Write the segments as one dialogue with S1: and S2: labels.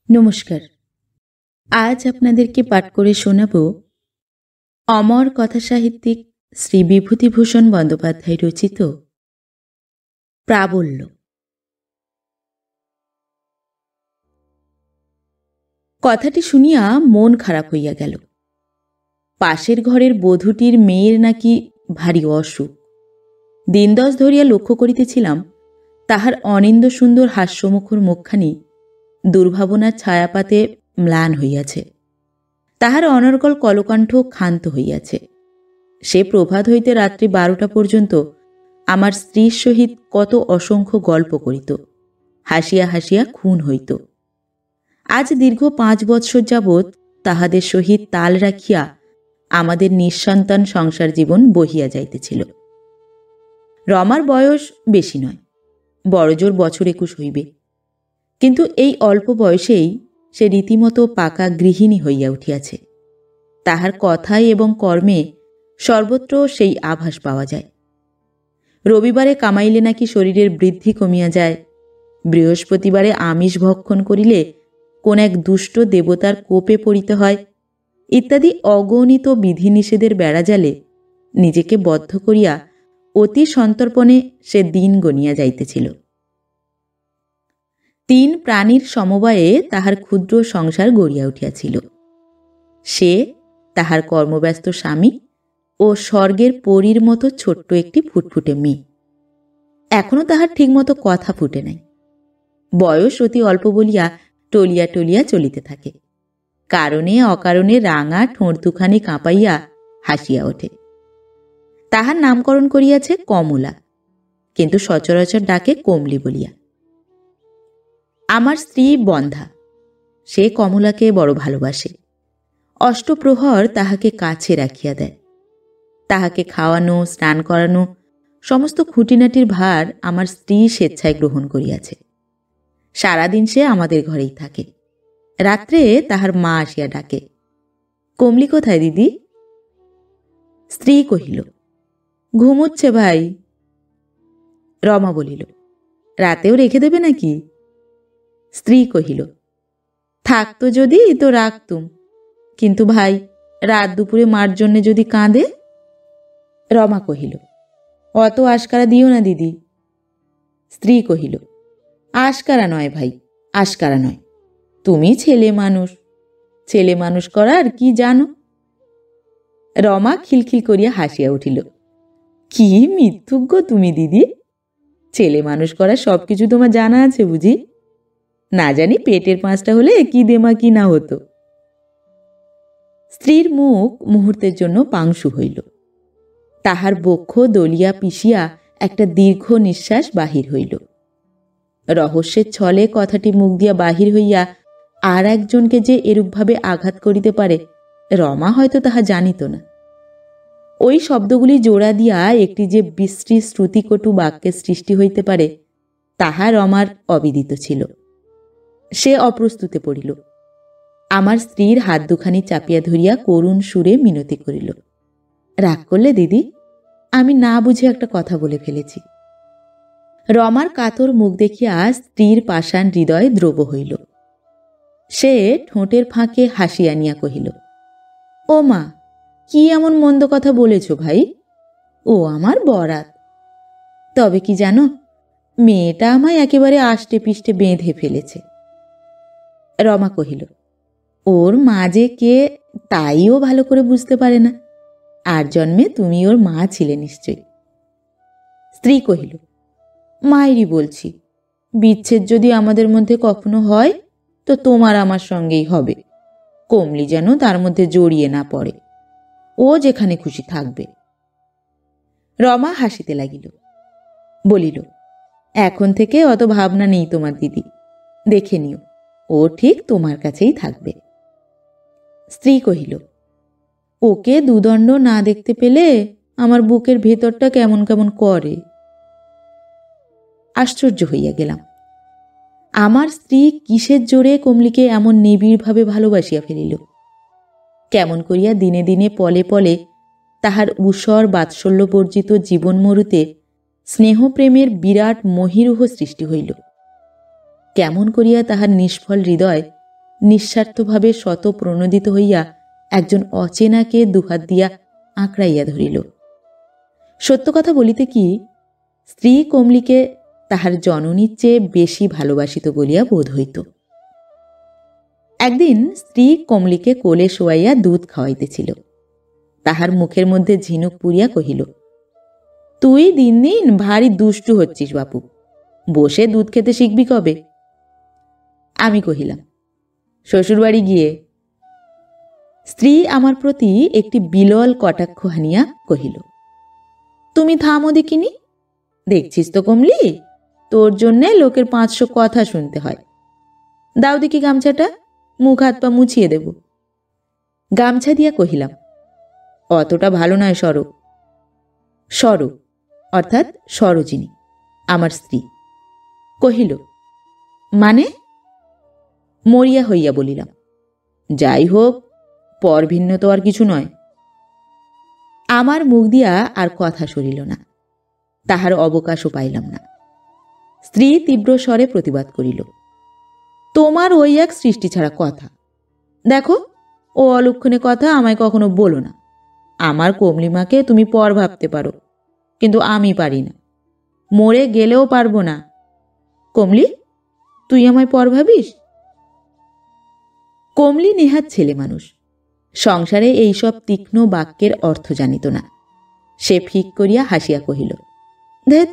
S1: নমস্কার। আজ আপনাদেরকে পাঠ করে শোনাব অমর কথাসাহিত্যিক শ্রী বিভূতিভূষণ বন্দ্যোপাধ্যায় রচিত প্রাবল্য। কথাটি শুনিয়া মন খারাপ হইয়া গেল। পাশের ঘরের বধূটির মেয়ের নাকি ভারী অসুখ। দিন 10 ধরিয়া লক্ষ্য করিতেছিলাম তাহার অনিন্দ সুন্দর হাস্যমুখর মুখখানি দুর্ভাবনার ছায়াপাতে ম্লান হইয়াছে। তাহার অনর্গল কলকণ্ঠ ক্ষান্ত হইয়াছে। সে প্রভাত হইতে রাত্রি 12টা পর্যন্ত আমার স্ত্রীর সহিত কত অসংখ্য গল্প করিত, হাসিয়া হাসিয়া খুন হইত। আজ দীর্ঘ 5 বৎসর যাবৎ তাহাদের সহিত তাল রাখিয়া আমাদের নিঃসন্তান সংসার জীবন বহিয়া যাইতেছিল। রমার বয়স বেশি নয়, বড়জোর বছর 21 হইবে। কিন্তু এই অল্প বয়সেই সে রীতিমতো পাকা গৃহিণী হইয়া উঠিয়াছে। তাহার কথায় এবং কর্মে সর্বত্র সেই আভাস পাওয়া যায়। রবিবারে কামাইলে নাকি শরীরের বৃদ্ধি কমিয়া যায়, বৃহস্পতিবারে আমিষ ভক্ষণ করিলে কোন এক দুষ্ট দেবতার কোপে পড়িতে হয়, ইত্যাদি অগণিত বিধিনিষেধের বেড়াজালে নিজেকে বদ্ধ করিয়া অতি সন্তর্পণে সে দিন গণিয়া যাইতেছিল। 3 প্রাণীর সমবায়ে তাহার ক্ষুদ্র সংসার গড়িয়া উঠিয়াছিল। সে, তাহার কর্মব্যস্ত স্বামী ও স্বর্গের পরীর মতো ছোট্ট একটি ফুটফুটে মেয়ে। এখনো তাহার ঠিকমতো কথা ফুটে নাই। বয়স অতি অল্প বলিয়া টলিয়া টলিয়া চলিতে থাকে। কারণে অকারণে রাঙা ঠোঁট দুখানি কাঁপাইয়া হাসিয়া ওঠে। তাহার নামকরণ করিয়াছে কমলা, কিন্তু সচরাচর ডাকে কমলি বলিয়া। আমার স্ত্রী বন্ধা, সে কমলাকে বড় ভালোবাসে। অষ্টপ্রহর তাহাকে কাছে রাখিয়া দেয়। তাহাকে খাওয়ানো, স্নান করানো, সমস্ত খুঁটিনাটির ভার আমার স্ত্রী স্বেচ্ছায় গ্রহণ করিয়াছে। সারাদিন সে আমাদের ঘরেই থাকে। রাত্রে তাহার মা আসিয়া ডাকে, কমলি কোথায় দিদি? স্ত্রী কহিল, ঘুমুচ্ছে ভাই। রমা বলিল, রাতেও রেখে দেবে নাকি? স্ত্রী কহিল, থাকতো যদি তো রাখতুম, কিন্তু ভাই রাত দুপুরে মার জন্যে যদি কাঁদে। রমা কহিল, অত আশকারা দিও না দিদি। স্ত্রী কহিল, আশকারা নয় ভাই, আশকারা নয়। তুমি ছেলে মানুষ, ছেলে মানুষ করার কি জানো? রমা খিলখিল করিয়া হাসিয়া উঠিল, কি মিথ্যুক তুমি দিদি! ছেলে মানুষ করার সবকিছু তোমার জানা আছে বুঝি? না জানি পেটের 5টা হলে কি দেমা কি না হতো। স্ত্রীর মুখ মুহূর্তের জন্য পাংশু হইল। তাহার বক্ষ দলিয়া পিষিয়া একটা দীর্ঘ নিঃশ্বাস বাহির হইল। রহস্যের ছলে কথাটি মুখ দিয়া বাহির হইয়া আর একজনকে যে এরূপভাবে আঘাত করিতে পারে রমা হয়তো তাহা জানিত না। ওই শব্দগুলি জোড়া দিয়া একটি যে বিশ্রী শ্রুতিকটু বাক্যের সৃষ্টি হইতে পারে তাহা রমার অবিদিত ছিল। সে অপ্রস্তুতে পড়িল। আমার স্ত্রীর হাত দুখানি চাপিয়া ধরিয়া করুণ সুরে মিনতি করিল, রাগ করলে দিদি? আমি না বুঝে একটা কথা বলে ফেলেছি। রমার কাতর মুখ দেখিয়া স্ত্রীর পাষাণ হৃদয় দ্রব হইল। সে ঠোঁটের ফাঁকে হাসি আনিয়া কহিল, ও মা, কি এমন মন্দ কথা বলেছ ভাই? ও আমার বরাত। তবে কি জানো, মেয়েটা আমায় একেবারে আষ্টে পিষ্টে বেঁধে ফেলেছে। রমা কহিল, ওর মা যে কে তাইও ভালো করে বুঝতে পারে না। আর জন্মে তুমি ওর মা ছিলে নিশ্চয়ই। স্ত্রী কহিল, মায়েরই বলছি, বিচ্ছেদ যদি আমাদের মধ্যে কখনো হয় তো তোমার আমার সঙ্গেই হবে। কমলি যেন তার মধ্যে জড়িয়ে না পড়ে, ও যেখানে খুশি থাকবে। রমা হাসিতে লাগিল, বলিল, এখন থেকে অত ভাবনা নেই তোমার দিদি, দেখে নিও, ও ঠিক তোমার কাছেই থাকবে। স্ত্রী কহিল, ওকে দুদণ্ড না দেখতে পেলে আমার বুকের ভেতরটা কেমন কেমন করে। আশ্চর্য হইয়া গেলাম। আমার স্ত্রী কিসের জোরে কমলিকে এমন নিবিড়ভাবে ভালোবাসিয়া ফেলিল? কেমন করিয়া দিনে দিনে পলে পলে তাহার ঊষর বাৎসল্য বর্জিত জীবন মরুতে স্নেহপ্রেমের বিরাট মহীরুহ সৃষ্টি হইল? কেমন করিয়া তাহার নিষ্ফল হৃদয় নিঃস্বার্থভাবে শতপ্রণোদিত হইয়া একজন অচেনাকে দুহাত দিয়া আঁকড়াইয়া ধরিল। সত্য কথা বলিতে কি, স্ত্রী কমলিকে তাহার জননীর চেয়ে বেশি ভালোবাসিত বলিয়া বোধ হইত। একদিন স্ত্রী কমলিকে কোলে শোয়াইয়া দুধ খাওয়াইতেছিল। তাহার মুখের মধ্যে ঝিনুক পুরিয়া কহিল, তুই দিন দিন ভারী দুষ্টু হচ্ছিস বাপু, বসে দুধ খেতে শিখবি কবে? আমি কহিলাম, শ্বশুরবাড়ি গিয়ে। স্ত্রী আমার প্রতি একটি বিলল কটাক্ষ হানিয়া কহিল, তুমি থামো দেখিনি, দেখছিস তো কমলি, তোর জন্যে লোকের 500 কথা শুনতে হয়। দাও দেখি গামছাটা, মুখ হাত পা মুছিয়ে দেব। গামছা দিয়া কহিলাম, অতটা ভালো নয় সরো। সরো অর্থাৎ সরোজিনী, আমার স্ত্রী। কহিল, মানে? মরিয়া হইয়া বলিলাম, যাই হোক, পর ভিন্ন তো আর কিছু নয়। আমার মুখ দিয়া আর কথা সরিল না, তাহার অবকাশও পাইলাম না। স্ত্রী তীব্র স্বরে প্রতিবাদ করিল, তোমার ওই এক সৃষ্টি ছাড়া কথা। দেখো, ও অলক্ষণে কথা আমায় কখনো বলো না। আমার কমলিমাকে তুমি পর ভাবতে পারো, কিন্তু আমি পারি না, মরে গেলেও পারবো না। কমলি, তুই আমায় পর ভাবিস? কমলি নেহাত ছেলে মানুষ, সংসারে এইসব তীক্ষ্ণ বাক্যের অর্থ জানিত না। সে ফিক করিয়া হাসিয়া কহিল, ধ্যাৎ।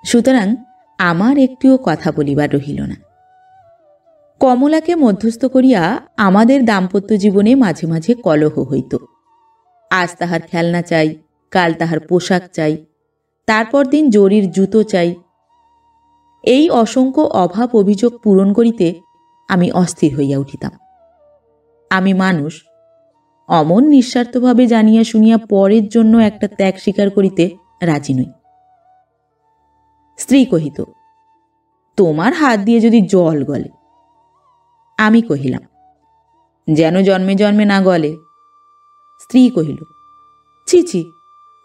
S1: সুতরাং আমার একটিও কথা বলিবার রহিল না। কমলাকে মধ্যস্থ করিয়া আমাদের দাম্পত্য জীবনে মাঝে মাঝে কলহ হইত। আজ তাহার খেলনা চাই, কাল তাহার পোশাক চাই, তারপর দিন জরির জুতো চাই। এই অসংখ্য অভাব অভিযোগ পূরণ করিতে আমি অস্থির হইয়া উঠিতাম। আমি মানুষ, অমন নিঃস্বার্থভাবে জানিয়া শুনিয়া পরের জন্য একটা ত্যাগ স্বীকার করিতে রাজি নই। স্ত্রী কহিত, তোমার হাত দিয়ে যদি জল গলে। আমি কহিলাম, যেন জন্মে জন্মে না গলে। স্ত্রী কহিল, ছি ছি,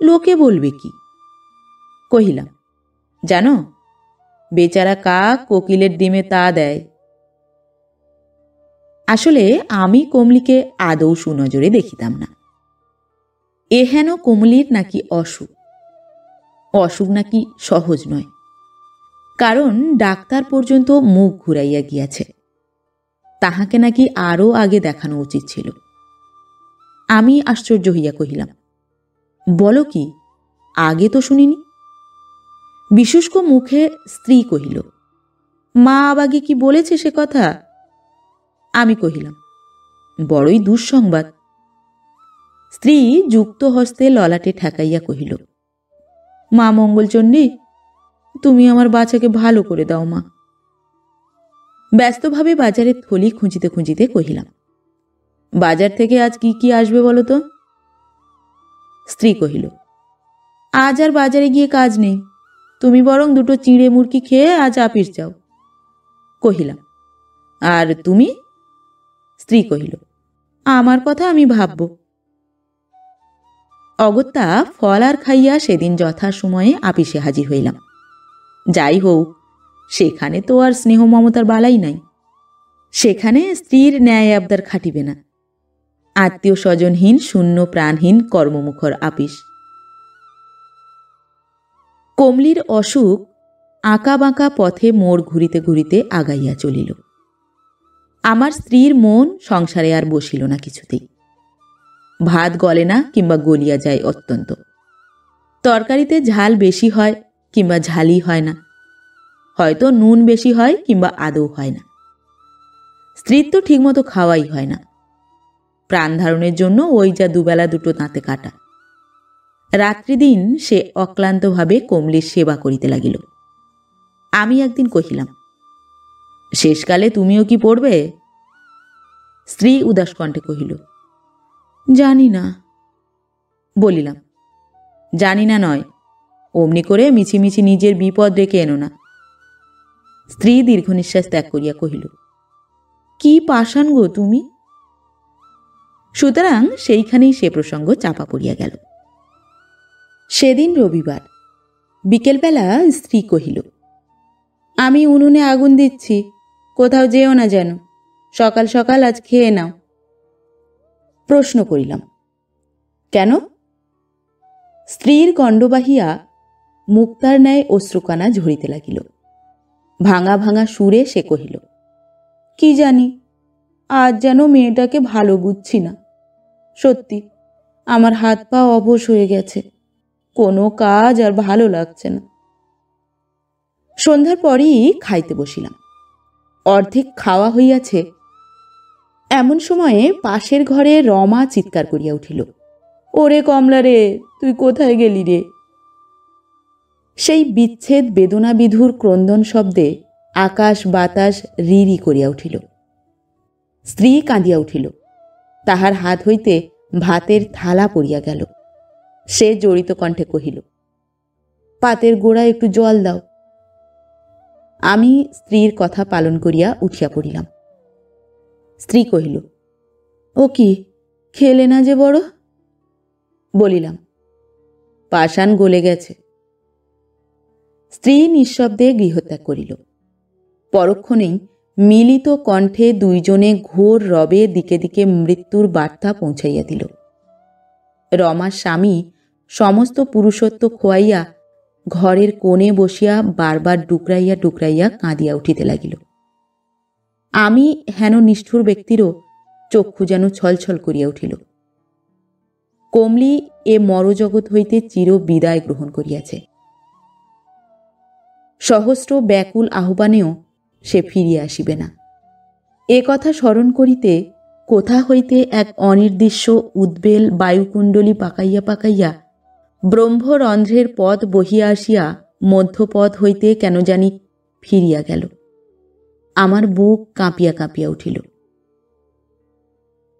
S1: লোকে বলবে কি? কহিলাম, জানো, বেচারা কাক কোকিলের ডিমে তা দেয়। আসলে আমি কমলিকে আদৌ সুনজরে দেখিতাম না। এহেন কমলির নাকি অসুখ, অসুখ নাকি সহজ নয়, কারণ ডাক্তার পর্যন্ত মুখ ঘুরাইয়া গিয়াছে। তাহাকে নাকি আরও আগে দেখানো উচিত ছিল। আমি আশ্চর্য হইয়া কহিলাম, বলো কি, আগে তো শুনিনি। বিশুষ্ক মুখে স্ত্রী কহিল, মা আবাগে কি বলেছে সে কথা? আমি কহিলাম, বড়ই দুঃসংবাদ। স্ত্রী যুক্ত হস্তে ললাটে ঠেকাইয়া কহিল, মা মঙ্গলচণ্ডী, তুমি আমার বাচ্চাকে ভালো করে দাও মা। ব্যস্তভাবে বাজারে থলি খুঁজিতে খুঁজিতে কহিলাম, বাজার থেকে আজ কি কি আসবে বলো তো? স্ত্রী কহিল, আজ আর বাজারে গিয়ে কাজ নেই, তুমি বরং দুটো চিঁড়ে মুরগি খেয়ে আজ আপিস যাও। কহিলাম, আর তুমি? স্ত্রী কহিল, আমার কথা আমি ভাবব। অগত্যা ফল আর খাইয়া সেদিন যথাসময়ে আপিসে হাজির হইলাম। যাই হোক, সেখানে তো আর স্নেহ মমতার বালাই নাই। সেখানে স্ত্রীর ন্যায় আবদার খাটিবে না। আত্মীয় স্বজনহীন, শূন্য প্রাণহীন, কর্মমুখর আপিস। কমলির অসুখ আঁকা বাঁকা পথে মোড় ঘুরিতে ঘুরিতে আগাইয়া চলিল। আমার স্ত্রীর মন সংসারে আর বসিল না কিছুতেই। ভাত গলে না কিংবা গলিয়া যায় অত্যন্ত। তরকারিতে ঝাল বেশি হয় কিংবা ঝালই হয় না, হয়তো নুন বেশি হয় কিংবা আদৌ হয় না। স্ত্রীর তো ঠিকমতো খাওয়াই হয় না। প্রাণ ধারণের জন্য ওই যা দুবেলা দুটো দাঁতে কাটা। রাত্রিদিন সে অক্লান্তভাবে কমলির সেবা করিতে লাগিল। আমি একদিন কহিলাম, শেষকালে তুমিও কি পড়বে? স্ত্রী উদাস কণ্ঠে কহিল, জানি না। বলিলাম, জানি না নয়, অমনি করে মিছিমিছি নিজের বিপদ রেখে এনো না। স্ত্রী দীর্ঘ নিঃশ্বাস ত্যাগ করিয়া কহিল, কি পাষাণ গো তুমি। সুতরাং সেইখানেই সে প্রসঙ্গ চাপা পড়িয়া গেল। সেদিন রবিবার বিকেলবেলা স্ত্রী কহিল, আমি উনুনে আগুন দিচ্ছি, কোথাও যেও না যেন, সকাল সকাল আজ খেয়ে নাও। প্রশ্ন করিলাম, কেন? স্ত্রীর গণ্ড বাহিয়া মুক্তার ন্যায় অশ্রুকানা ঝরিতে লাগিল। ভাঙা ভাঙা সুরে সে কহিল, কি জানি, আজ যেন মেয়েটাকে ভালো বুঝছি না। সত্যি আমার হাত পা অবশ হয়ে গেছে, কোনো কাজ আর ভালো লাগছে না। সন্ধ্যার পরই খাইতে বসিলাম। অর্ধেক খাওয়া হইয়াছে, এমন সময়ে পাশের ঘরে রমা চিৎকার করিয়া উঠিল, ওরে কমলা রে, তুই কোথায় গেলি রে? সেই বিচ্ছেদ বেদনা বিধুর ক্রন্দন শব্দে আকাশ বাতাস রিরি করিয়া উঠিল। স্ত্রী কাঁদিয়া উঠিল, তাহার হাত হইতে ভাতের থালা পড়িয়া গেল। সে জড়িত কণ্ঠে কহিল, পাতের গোড়ায় একটু জল দাও। আমি স্ত্রীর কথা পালন করিয়া উঠিয়া পড়িলাম। স্ত্রী কহিল, ও কি, খেলে না যে বড়? বলিলাম, পাষাণ গলে গেছে। স্ত্রী নিঃশব্দে গৃহত্যাগ করিল। পরক্ষণেই মিলিত কণ্ঠে দুইজনে ঘোর রবে দিকে দিকে মৃত্যুর বার্তা পৌঁছাইয়া দিল। রমার স্বামী সমস্ত পুরুষত্ব খোয়াইয়া ঘরের কোণে বসিয়া বারবার ডুকরাইয়া ডুকরাইয়া কাঁদিয়া উঠিতে লাগিল। আমি হেন নিষ্ঠুর ব্যক্তিরও চক্ষু যেন ছলছল করিয়া উঠিল। কমলি এ মরজগৎ হইতে চির বিদায় গ্রহণ করিয়াছে। সহস্র ব্যাকুল আহ্বানেও সে ফিরিয়া আসিবে না। এ কথা স্মরণ করিতে কোথা হইতে এক অনির্দিষ্ট উদ্বেল বায়ুকুণ্ডলী পাকাইয়া পাকাইয়া ব্রহ্মরন্ধ্রের পথ বহিয়া আসিয়া মধ্যপথ হইতে কেন জানি ফিরিয়া গেল। আমার বুক কাঁপিয়া কাঁপিয়া উঠিল।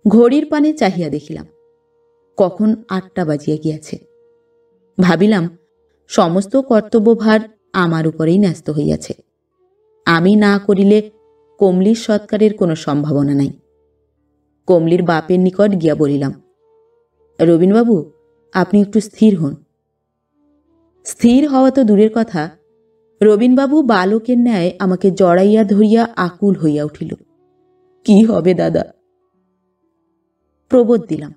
S1: ঘড়ির পানে চাহিয়া দেখিলাম, কখন 8টা বাজিয়া গিয়াছে। ভাবিলাম, সমস্ত কর্তব্যভার আমার উপরেই ন্যস্ত হইয়াছে। আমি না করিলে কমলির সৎকারের কোনো সম্ভাবনা নাই। কমলির বাপের নিকট গিয়া বলিলাম, রবীনবাবু, আপনি একটু স্থির হন। স্থির হওয়া তো দূরের কথা, রবীনবাবু বালকের ন্যায় আমাকে জড়াইয়া ধরিয়া আকুল হইয়া উঠিল। কি হবে দাদা? প্রবোধ দিলাম,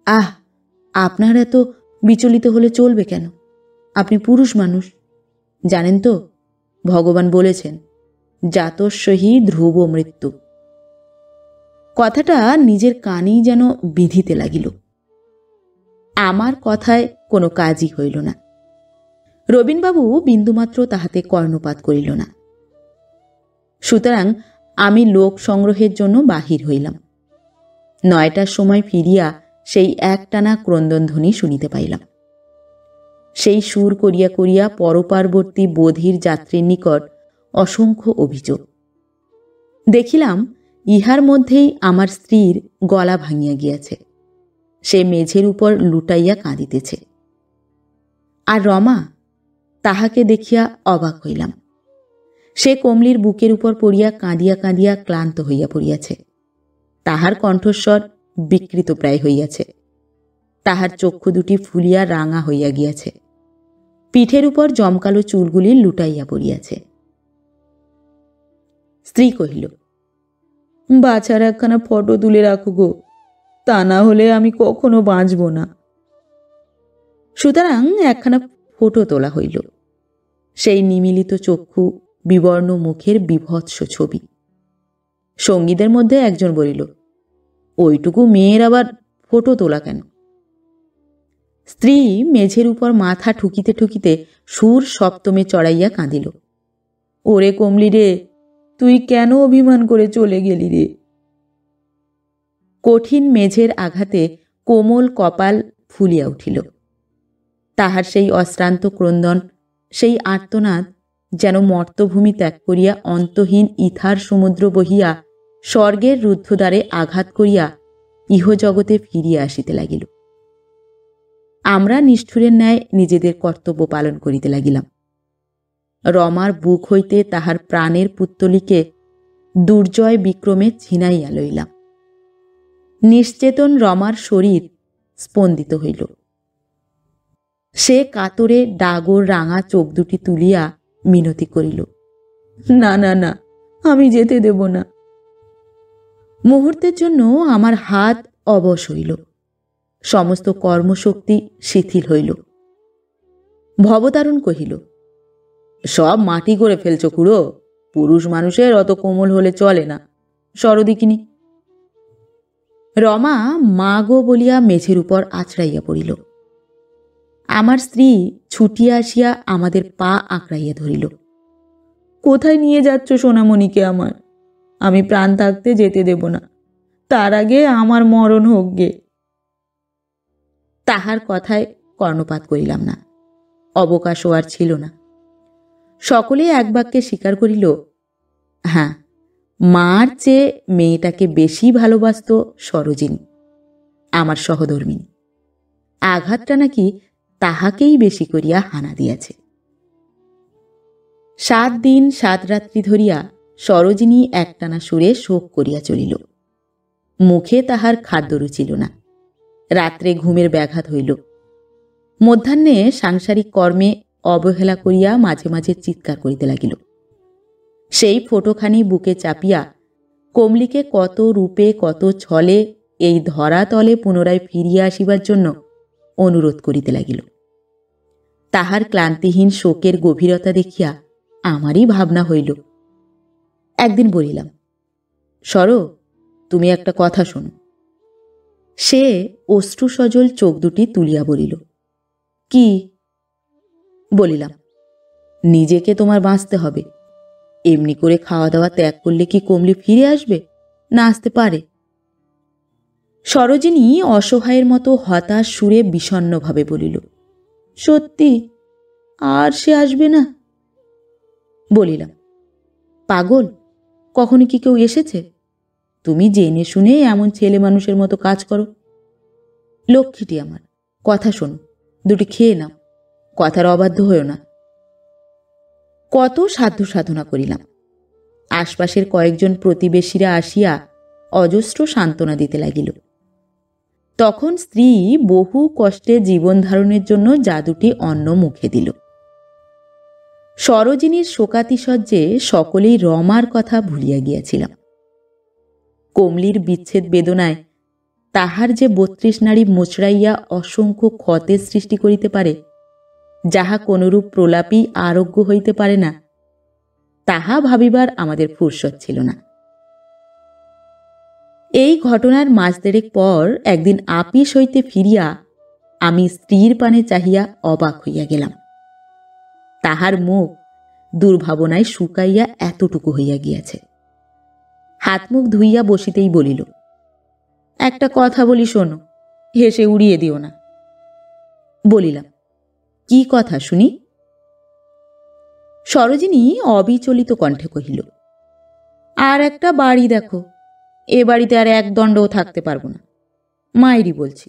S1: আহ, আপনার এত বিচলিত হলে চলবে কেন? আপনি পুরুষ মানুষ, জানেন তো ভগবান বলেছেন, জাতস্যহি ধ্রুব মৃত্যু। কথাটা নিজের কানেই যেন বিধিতে লাগিল। আমার কথায় কোনো কাজই হইল না। রবীনবাবু বিন্দুমাত্র তাহাতে কর্ণপাত করিল না। সুতরাং আমি লোক সংগ্রহের জন্য বাহির হইলাম। 9টার সময় ফিরিয়া সেই একটানা ক্রন্দনধ্বনি শুনিতে পাইলাম। সেই সুর করিয়া করিয়া পরপারবর্তী বোধির যাত্রীর নিকট অসংখ্য অভিযোগ। দেখিলাম ইহার মধ্যেই আমার স্ত্রীর গলা ভাঙিয়া গিয়াছে। সে মেঝের উপর লুটাইয়া কাঁদিতেছে। আর রমা, তাহাকে দেখিয়া অবাক হইলাম। সে কমলির বুকের উপর পড়িয়া কাঁদিয়া কাঁদিয়া ক্লান্ত হইয়া পড়িয়াছে। তাহার কণ্ঠস্বর বিকৃত প্রায় হইয়াছে। তাহার চক্ষু দুটি ফুলিয়া রাঙা হইয়া গিয়াছে। পিঠের উপর জমকালো চুলগুলি লুটাইয়া পড়িয়াছে। স্ত্রী কহিল, বাছার একখানা ফটো তুলে রাখো গো, তা না হলে আমি কখনো বাঁচব না। সুতরাং একখানা ফটো তোলা হইল। সেই নিমিলিত চক্ষু, বিবর্ণ মুখের বিভৎস ছবি। সঙ্গীদের মধ্যে একজন বলিল, ওইটুকু মেয়ের আবার ফটো তোলা কেন? স্ত্রী মেঝের উপর মাথা ঠুকিতে ঠুকিতে সুর সপ্তমে চড়াইয়া কাঁদিল, ওরে কমলি রে, তুই কেন অভিমান করে চলে গেলি রে? কঠিন মেঝের আঘাতে কোমল কপাল ফুলিয়া উঠিল। তাহার সেই অশ্রান্ত ক্রন্দন, সেই আর্তনাদ যেন মর্তভূমি ত্যাগ করিয়া অন্তহীন ইথার সমুদ্র বহিয়া স্বর্গের রুদ্ধদ্বারে আঘাত করিয়া ইহজগতে ফিরিয়া আসিতে লাগিল। আমরা নিষ্ঠুরের ন্যায় নিজেদের কর্তব্য পালন করিতে লাগিলাম। রমার বুক হইতে তাহার প্রাণের পুত্তলিকে দুর্জয় বিক্রমে ছিনাইয়া লইলাম। নিশ্চেতন রমার শরীর স্পন্দিত হইল। সে কাতরে ডাগর রাঙা চোখ দুটি তুলিয়া মিনতি করিল, না না না, আমি যেতে দেব না। মুহূর্তের জন্য আমার হাত অবশ হইল, সমস্ত কর্মশক্তি শিথিল হইল। ভবতারণ কহিল, সব মাটি করে ফেলছ খুড়ো, পুরুষ মানুষের অত কোমল হলে চলে না, সরদিকিনি। রমা মা গো বলিয়া মেঝের উপর আছড়াইয়া পড়িল। আমার স্ত্রী ছুটিয়া আসিয়া আমাদের পা আঁকড়াইয়া ধরিল। কোথায় নিয়ে যাচ্ছ সোনামণিকে আমার? আমি প্রাণ থাকতে যেতে দেব না, তার আগে আমার মরণ হোক গে। তাহার কথায় কর্ণপাত করিলাম না, অবকাশও আর ছিল না। সকলেই এক বাক্যে স্বীকার করিল, হ্যাঁ, মার চেয়ে মেয়েটাকে বেশি ভালোবাসত সরোজিনী, আমার সহধর্মিনী। আঘাতটা নাকি তাহাকেই বেশি করিয়া হানা দিয়াছে। 7 দিন 7 রাত্রি ধরিয়া সরোজিনী একটানা সুরে শোক করিয়া চলিল। মুখে তাহার খাদ্য রুচিল না, রাত্রে ঘুমের ব্যাঘাত হইল। মধ্যাহ্নে সাংসারিক কর্মে অবহেলা করিয়া মাঝে মাঝে চিৎকার করিতে লাগিল। সেই ফোটোখানি বুকে চাপিয়া কমলিকে কত রূপে কত ছলে এই ধরাতলে পুনরায় ফিরিয়া আসিবার জন্য অনুরোধ করিতে লাগিল। তাহার ক্লান্তিহীন শোকের গভীরতা দেখিয়া আমারই ভাবনা হইল। একদিন বলিলাম, সর, তুমি একটা কথা শোনো। সে অশ্রুসজল চোখ দুটি তুলিয়া বলিল, কি? বলিলাম, নিজেকে তোমার বাঁচতে হবে। এমনি করে খাওয়া দাওয়া ত্যাগ করলে কি কমলি ফিরে আসবে? না আসতে পারে। সরোজিনী অসহায়ের মতো হতাশ সুরে বিষণ্ণভাবে বলিল, সত্যি আর সে আসবে না? বলিলাম, পাগল, কখনো কি কেউ এসেছে? তুমি জেনে শুনে এমন ছেলে মানুষের মতো কাজ করো। লক্ষ্মীটি আমার, কথা শোনো, দুটি খেয়ে নাও, কথার অবাধ্য হয়েও না। কত সাধ্য সাধনা করিলাম। আশপাশের কয়েকজন প্রতিবেশীরা আসিয়া অজস্র সান্ত্বনা দিতে লাগিল। তখন স্ত্রী বহু কষ্টে জীবন ধারণের জন্য জাদুটি অন্ন মুখে দিল। সরোজিনীর শোকাতিশয্যে সকলেই রমার কথা ভুলিয়া গিয়াছিলাম। কমলির বিচ্ছেদ বেদনায় তাহার যে 32 নাড়ি মোচড়াইয়া অসংখ্য ক্ষতের সৃষ্টি করিতে পারে, যাহা কোনরূপ প্রলাপই আরোগ্য হইতে পারে না, তাহা ভাবিবার আমাদের ফুরসত ছিল না। এই ঘটনার মাস দেড়েক পর একদিন আপিস হইতে ফিরিয়া আমি স্ত্রীর পানে চাহিয়া অবাক হইয়া গেলাম। তাহার মুখ দুর্ভাবনায় শুকাইয়া এতটুকু হইয়া গিয়াছে। হাত মুখ ধুইয়া বসিতেই বলিল, একটা কথা বলি শোনো, হেসে উড়িয়ে দিও না। বলিলাম, কি কথা শুনি? সরোজিনী অবিচলিত কণ্ঠে কহিল, আর একটা বাড়ি দেখো, এ বাড়িতে আর এক দণ্ডও থাকতে পারবো না, মায়েরই বলছি।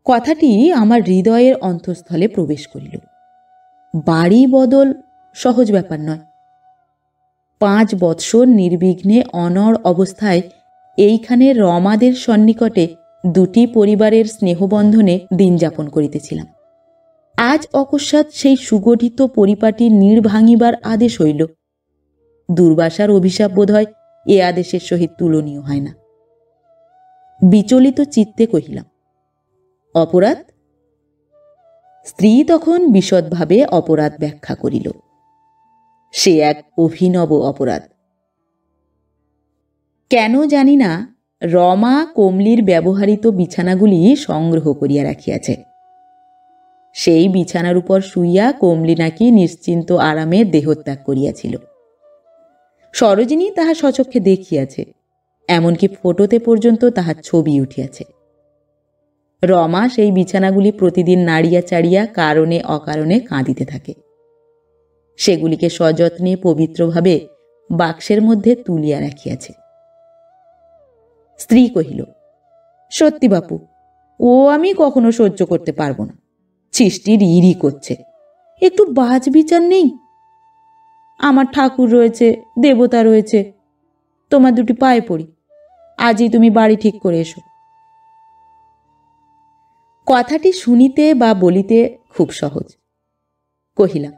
S1: কথাটি আমার হৃদয়ের অন্তঃস্থলে প্রবেশ করিল। বাড়ি বদল সহজ ব্যাপার নয়। 5 বৎসর নির্বিঘ্নে অনড় অবস্থায় এইখানে রমাদের সন্নিকটে দুটি পরিবারের স্নেহবন্ধনে দিন যাপন করিতেছিলাম। আজ অকস্মাৎ সেই সুগঠিত পরিপাটি নীড় ভাঙিবার আদেশ হইল। দুর্বাসার অভিশাপ বোধ হয় এ আদেশের সহিত তুলনীয় হয় না। বিচলিত চিত্তে কহিলাম, অপরাধ? স্ত্রী তখন বিশদভাবে অপরাধ ব্যাখ্যা করিল। সে এক অভিনব অপরাধ। কেন জানি না, রমা কমলির ব্যবহৃত বিছানাগুলি সংগ্রহ করিয়া রাখিয়াছে। সেই বিছানার উপর শুইয়া কমলি নাকি নিশ্চিন্ত আরামে দেহত্যাগ করিয়াছিল। সরোজিনী তাহা স্বচক্ষে দেখিয়াছে, এমনকি ফটোতে পর্যন্ত তাহার ছবি উঠিয়াছে। রমা সেই বিছানাগুলি প্রতিদিন নাড়িয়া চাড়িয়া কারণে অকারণে কাঁদিতে থাকে। সেগুলিকে সযত্নে পবিত্রভাবে বাক্সের মধ্যে তুলিয়া রাখিয়াছে। স্ত্রী কহিল, সত্যি বাপু, ও আমি কখনো সহ্য করতে পারবো না। সৃষ্টির ইরি করছে, একটু বাজ বিচার নেই। আমার ঠাকুর রয়েছে, দেবতা রয়েছে, তোমার দুটি পায়ে পড়ি, আজই তুমি বাড়ি ঠিক করে এসো। কথাটি শুনিতে বা বলিতে খুব সহজ। কহিলাম,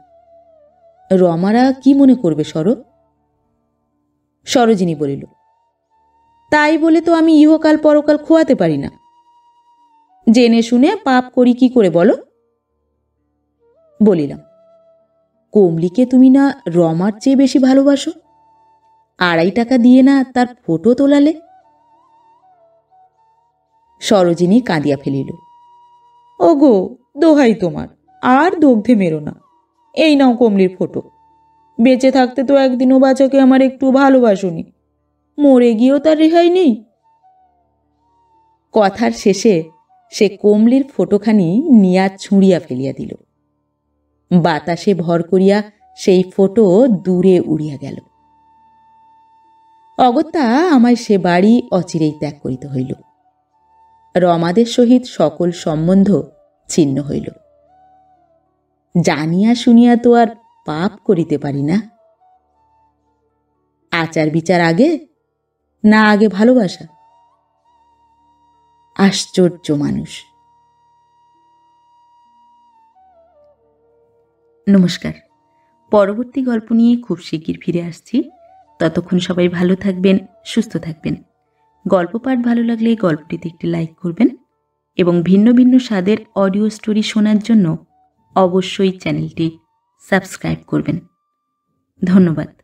S1: রমারা কি মনে করবে সর? সরোজিনী বলিল, তাই বলে তো আমি ইহকাল পরকাল খোয়াতে পারি না। জেনে শুনে পাপ করি কি করে বলো? বলিলাম, কমলিকে তুমি না রমার চেয়ে বেশি ভালোবাসো? 2.5 টাকা দিয়ে না তার ফটো তোলালে? সরোজিনী কাঁদিয়া ফেলিল। ওগো, দোহাই তোমার, আর দগ্ধে মেরো না। এই নাও কমলির ফটো। বেঁচে থাকতে তো একদিনও বাচ্চাকে আমার একটু ভালোবাসোনি, মরে গিয়েও তার রেহাই নেই। কথার শেষে সে কমলির ফটোখানি নিয়া ছুঁড়িয়া ফেলিয়া দিল। বাতাসে ভর করিয়া সেই ফটো দূরে উড়িয়া গেল। অগত্যা আমায় সে বাড়ি অচিরেই ত্যাগ করিতে হইল। রমাদের সহিত সকল সম্বন্ধ ছিন্ন হইল। জানিয়া শুনিয়া তো আর পাপ করিতে পারি না। আচার বিচার আগে, না আগে ভালোবাসা? আশ্চর্য মানুষ। নমস্কার। পরবর্তী গল্প নিয়ে খুব শিগগির ফিরে আসছি। ততক্ষণ সবাই ভালো থাকবেন, সুস্থ থাকবেন। গল্প পাঠ ভালো লাগলে গল্পটিতে একটি লাইক করবেন এবং ভিন্ন ভিন্ন স্বাদের অডিও স্টোরি শোনার জন্য অবশ্যই চ্যানেলটি সাবস্ক্রাইব করবেন। ধন্যবাদ।